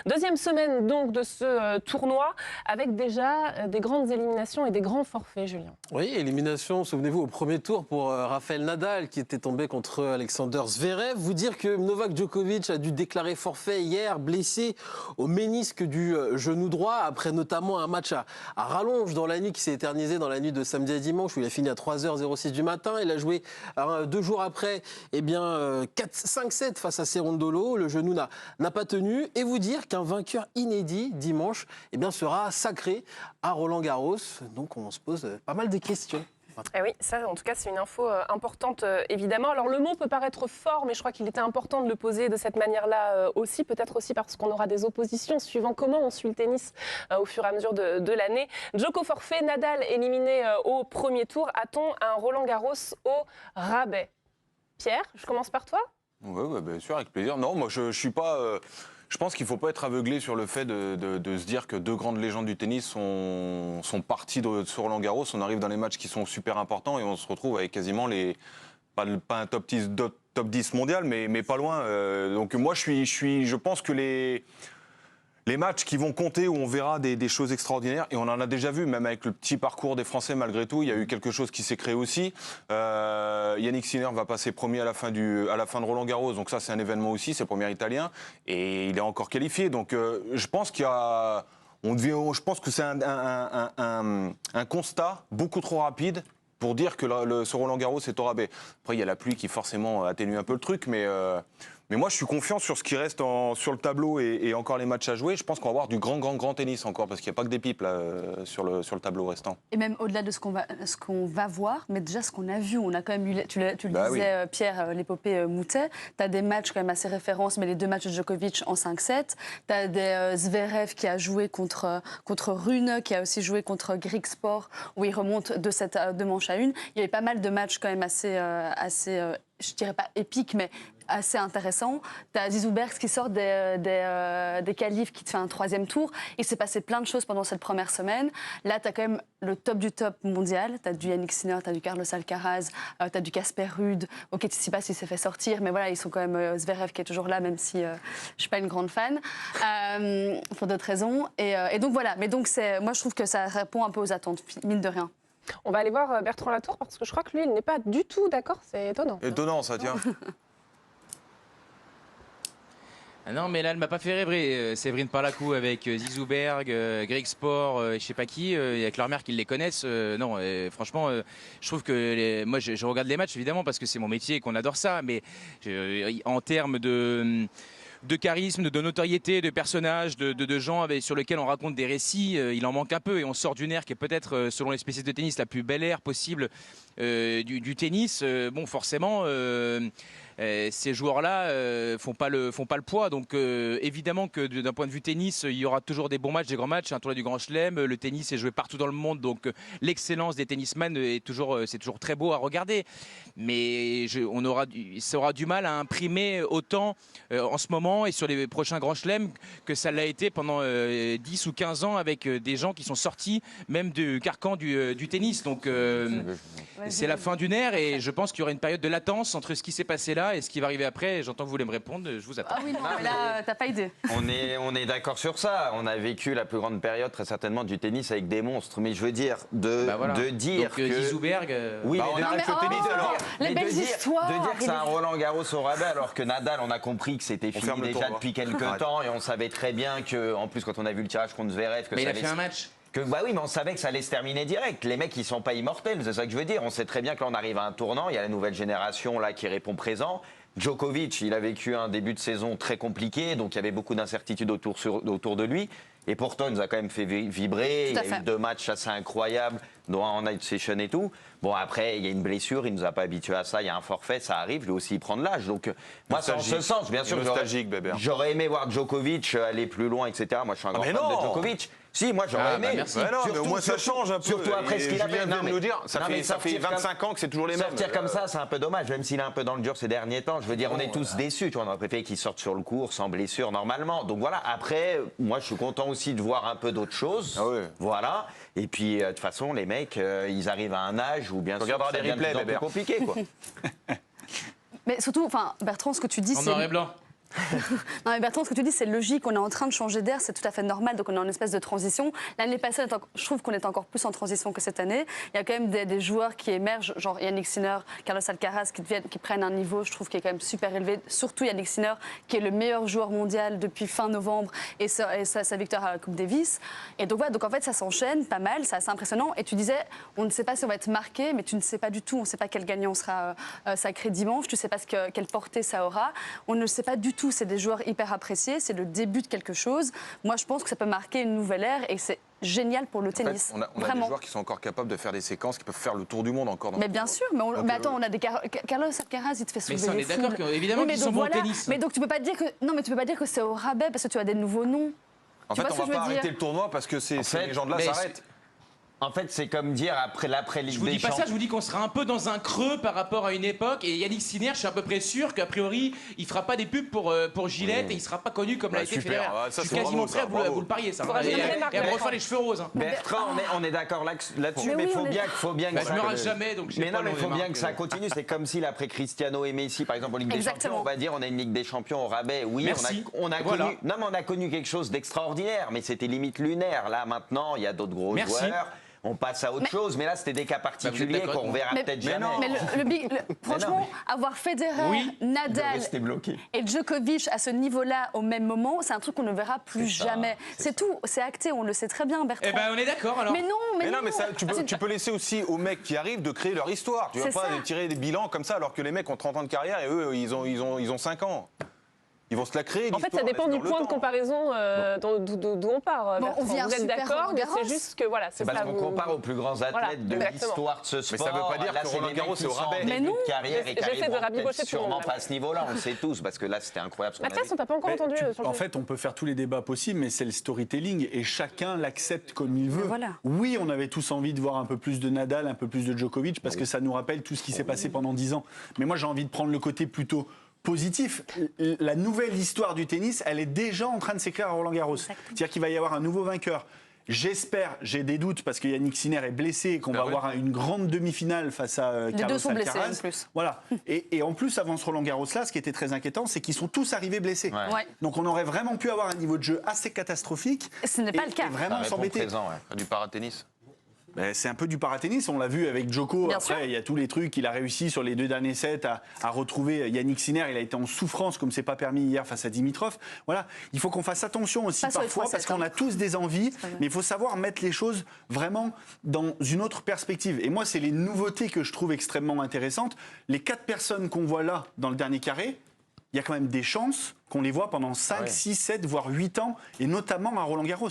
Deuxième semaine donc de ce tournoi avec déjà des grandes éliminations et des grands forfaits, Julien. Oui, élimination, souvenez-vous, au premier tour pour Rafael Nadal qui était tombé contre Alexander Zverev. Vous dire que Novak Djokovic a dû déclarer forfait hier, blessé au ménisque du genou droit, après notamment un match à rallonge dans la nuit qui s'est éternisé dans la nuit de samedi à dimanche où il a fini à 3h06 du matin. Il a joué 2 jours après 5-7 face à Cerundolo. Le genou n'a pas tenu. Et vous dire qu'un vainqueur inédit dimanche sera sacré à Roland-Garros. Donc on se pose pas mal de questions. Eh oui, ça en tout cas c'est une info importante évidemment. Alors le mot peut paraître fort, mais je crois qu'il était important de le poser de cette manière-là aussi, peut-être aussi parce qu'on aura des oppositions suivant comment on suit le tennis au fur et à mesure de l'année. Djoko forfait, Nadal éliminé au premier tour. A-t-on un Roland-Garros au rabais? Pierre, je commence par toi. Oui, bien sûr, avec plaisir. Non, moi je suis pas... Je pense qu'il ne faut pas être aveuglé sur le fait de se dire que deux grandes légendes du tennis sont parties sur Roland-Garros. On arrive dans les matchs qui sont super importants et on se retrouve avec quasiment pas un top 10 mondial, mais pas loin. Donc moi, je pense que les matchs qui vont compter, où on verra des choses extraordinaires, et on en a déjà vu, même avec le petit parcours des Français, malgré tout, il y a eu quelque chose qui s'est créé aussi. Yannick Sinner va passer premier à la fin de Roland-Garros, donc ça c'est un événement aussi, c'est le premier italien, et il est encore qualifié. Donc je pense je pense que c'est un constat beaucoup trop rapide pour dire que ce Roland-Garros est au rabais. Après, il y a la pluie qui forcément atténue un peu le truc, mais moi, je suis confiant sur ce qui reste sur le tableau et encore les matchs à jouer. Je pense qu'on va avoir du grand tennis encore, parce qu'il n'y a pas que des pipes là, sur le tableau restant. Et même au-delà de ce qu'on va voir, mais déjà ce qu'on a vu, on a quand même eu, tu le disais, oui. Pierre, l'épopée Moutet. Tu as des matchs quand même assez références, mais les 2 matchs de Djokovic en 5-7. Tu as des Zverev qui a joué contre Rune, qui a aussi joué contre Griekspoor, où il remonte de manche à une. Il y avait pas mal de matchs quand même assez je dirais pas épiques, mais assez intéressant. Tu as Zizou Bergs qui sort des qualifs, qui te fait un 3e tour. Il s'est passé plein de choses pendant cette première semaine. Là, tu as quand même le top du top mondial. Tu as du Yannick Sinner, tu as du Carlos Alcaraz, tu as du Casper Ruud. Ok, tu ne sais pas s'il s'est fait sortir, mais voilà, ils sont quand même Zverev qui est toujours là, même si je ne suis pas une grande fan, pour d'autres raisons. Et donc voilà, mais donc moi je trouve que ça répond un peu aux attentes, mine de rien. On va aller voir Bertrand Latour, parce que je crois que lui, il n'est pas du tout d'accord. C'est étonnant. Étonnant, ça, tiens. Ah non, mais là, elle m'a pas fait rêver. Séverine Parlacou avec Zizou Berg, Griekspoor, je sais pas qui, avec leur mère qu'ils les connaissent. Non, franchement, je trouve que moi, je regarde les matchs évidemment parce que c'est mon métier et qu'on adore ça. Mais en termes de charisme, de notoriété, de personnages, de gens sur lesquels on raconte des récits, il en manque un peu et on sort d'une ère qui est peut-être, selon les spécialistes de tennis, la plus belle ère possible du tennis. Bon, forcément, ces joueurs-là font pas le poids. Donc évidemment que d'un point de vue tennis, il y aura toujours des bons matchs, des grands matchs, un tournoi du Grand Chelem. Le tennis est joué partout dans le monde, donc l'excellence des tennisman c'est toujours très beau à regarder. Mais ça aura du mal à imprimer autant en ce moment et sur les prochains Grands Chelems que ça l'a été pendant 10 ou 15 ans avec des gens qui sont sortis même du carcan du tennis. Donc c'est la fin d'une ère et je pense qu'il y aura une période de latence entre ce qui s'est passé là et ce qui va arriver après. J'entends que vous voulez me répondre, je vous attends. Ah oui, non, mais là, t'as pas idée. On est d'accord sur ça. On a vécu la plus grande période très certainement du tennis avec des monstres. Mais je veux dire, de dire donc, que... Zizou Berg... Oui, mais non, mais les belles histoires. De dire que c'est un Roland-Garros au rabais alors que Nadal, on a compris que c'était fini déjà depuis quelques temps et on savait très bien que, en plus, quand on a vu le tirage contre Zverev... Mais il a fait un match. Bah oui, mais on savait que ça allait se terminer direct. Les mecs, ils sont pas immortels, c'est ça que je veux dire. On sait très bien que là, on arrive à un tournant. Il y a la nouvelle génération là qui répond présent. Djokovic, il a vécu un début de saison très compliqué, donc il y avait beaucoup d'incertitudes autour de lui. Et pourtant, il nous a quand même fait vibrer. Il y a eu 2 matchs assez incroyables, dont un en night session et tout. Bon, après, il y a une blessure, il nous a pas habitués à ça. Il y a un forfait, ça arrive. Lui aussi, il prend de l'âge. Donc, moi, c'est en ce sens. Bien sûr, j'aurais aimé voir Djokovic aller plus loin, etc. Moi, je suis un grand fan de Djokovic. Si, moi j'aurais aimé. Merci. Mais au moins ça change un peu. Surtout après ce qu'il a fait. Non, mais nous dire, ça fait 25 ans que c'est toujours les mêmes. Sortir comme ça, c'est un peu dommage, même s'il est un peu dans le dur ces derniers temps. Je veux dire, on est tous déçus. Tu vois, on aurait préféré qu'il sorte sur le court, sans blessure, normalement. Donc voilà, après, moi je suis content aussi de voir un peu d'autres choses. Ah oui. Voilà. Et puis, de toute façon, les mecs, ils arrivent à un âge où bien sûr, ça devient de plus en plus compliqué, quoi. Mais surtout, Bertrand, ce que tu dis, en noir et blanc. Non, mais Bertrand, ce que tu dis, c'est logique. On est en train de changer d'air, c'est tout à fait normal. Donc, on est en espèce de transition. L'année passée, je trouve qu'on est encore plus en transition que cette année. Il y a quand même des joueurs qui émergent, genre Yannick Sinner, Carlos Alcaraz, qui prennent un niveau, je trouve, qui est quand même super élevé. Surtout Yannick Sinner, qui est le meilleur joueur mondial depuis fin novembre et sa victoire à la Coupe Davis. Et donc, voilà, donc en fait, ça s'enchaîne pas mal, c'est assez impressionnant. Et tu disais, on ne sait pas si on va être marqué, mais tu ne sais pas du tout. On ne sait pas quel gagnant sera sacré dimanche. Tu ne sais pas quelle portée ça aura. On ne sait pas du tout. C'est des joueurs hyper appréciés. C'est le début de quelque chose. Moi, je pense que ça peut marquer une nouvelle ère et c'est génial pour le tennis. En fait, on a des joueurs qui sont encore capables de faire des séquences qui peuvent faire le tour du monde encore. Mais bien sûr, mais attends, on a des Carlos Alcaraz, il te fait soulever Mais ça, on les est d'accord foules. évidemment Oui, qu'ils sont bons au tennis. Mais donc tu peux pas dire que tu peux pas dire que c'est au rabais parce que tu as des nouveaux noms. En Tu fait, vois ce on que va je pas veux dire arrêter le tournoi parce que ces fait, légendes-là mais s'arrêtent. En fait, c'est comme dire après Ligue Je vous des dis pas ça, Champions. je vous dis qu'on sera un peu dans un creux par rapport à une époque. Et Yannick Sinner, je suis à peu près sûr qu'a priori, il fera pas des pubs pour Gillette et il sera pas connu comme l'a été super. Federer. Ah, ça, Je suis c'est quasiment bravo, prêt ça, à bravo. vous le parier, ça. Faudra Et jamais à marquer. me refaire les cheveux roses. Bertrand, on est d'accord là-dessus, Mais mais oui, il on est- faut bien que Bah, je me ça- rase jamais, donc je sais Mais pas non, mais le il faut nom des bien que ça marques. continue. C'est comme si après Cristiano et Messi, par exemple, en Ligue des Exactement. Champions, on va dire on a une Ligue des Champions au rabais. Oui, Merci. on a Voilà. connu. Non, mais on a connu quelque chose d'extraordinaire, mais c'était limite lunaire. Là, maintenant, il y a d'autres gros Merci. joueurs. On passe à autre chose, mais là, c'était des cas particuliers d'accord qu'on avec verra Mais- peut-être mais jamais. franchement, avoir Federer, Oui. Nadal Rester bloqué. et Djokovic à ce niveau-là au même moment, c'est un truc qu'on ne verra plus C'est ça, jamais. c'est C'est tout, c'est acté, on le sait très bien, Bertrand. Eh ben, on est d'accord alors. Mais non, Mais non, mais ça, tu Ah, peux laisser aussi aux mecs qui arrivent de créer leur histoire. Tu vas C'est pas ça. tirer des bilans comme ça alors que les mecs ont 30 ans de carrière et eux, ils ont 5 ans. Ils vont se la créer. En fait, ça l'histoire, dépend laisse du dans le point de temps. comparaison d'où on part. Bon, Bertrand. on vient Vous êtes super d'accord, mais Roland-Garros. c'est juste que voilà, c'est C'est parce ça. qu'on vous- compare aux plus grands athlètes Voilà, de exactement. l'histoire de ce sport. ça veut pas dire Là, que c'est des Roland Garros, mecs qui c'est au sont en rabais. début Mais non, de carrière et qui j'essaie de arriveront rabibocher peut-être tout le sûrement monde, pas à ce niveau-là. On le sait tous, parce que là, c'était incroyable ce qu'on a Mathias, vu. on t'a pas encore entendu sur le En jeu. fait, on peut faire tous les débats possibles, mais c'est le storytelling et chacun l'accepte comme il veut. Voilà. Oui, on avait tous envie de voir un peu plus de Nadal, un peu plus de Djokovic, parce que ça nous rappelle tout ce qui s'est passé pendant 10 ans. Mais moi, j'ai envie de prendre le côté plutôt positif. La nouvelle histoire du tennis, elle est déjà en train de s'écrire à Roland-Garros. C'est-à-dire qu'il va y avoir un nouveau vainqueur. J'espère, j'ai des doutes parce que Yannick Sinner est blessé et qu'on va avoir une grande demi-finale face à Les Carlos deux sont blessés, Alcaraz. en plus. Voilà. Et en plus, avant ce Roland-Garros là, ce qui était très inquiétant, c'est qu'ils sont tous arrivés blessés. Ouais. Ouais. Donc on aurait vraiment pu avoir un niveau de jeu assez catastrophique. Ce n'est pas le cas. Et vraiment Ça répond s'embêter. présent, ouais. Du paratennis. Ben, c'est un peu du paratennis, on l'a vu avec Djoko. Bien Après, sûr. il y a tous les trucs qu'il a réussi sur les 2 derniers sets à retrouver Yannick Sinner. Il a été en souffrance, comme c'est pas permis hier face à Dimitrov. Voilà, il faut qu'on fasse attention aussi Pas sur les parfois, 3 parce sets, qu'on hein. a tous des envies, vrai. mais il faut savoir mettre les choses vraiment dans une autre perspective. Et moi, c'est les nouveautés que je trouve extrêmement intéressantes. Les 4 personnes qu'on voit là, dans le dernier carré, il y a quand même des chances qu'on les voit pendant 5, 6, 7, voire 8 ans, et notamment à Roland-Garros.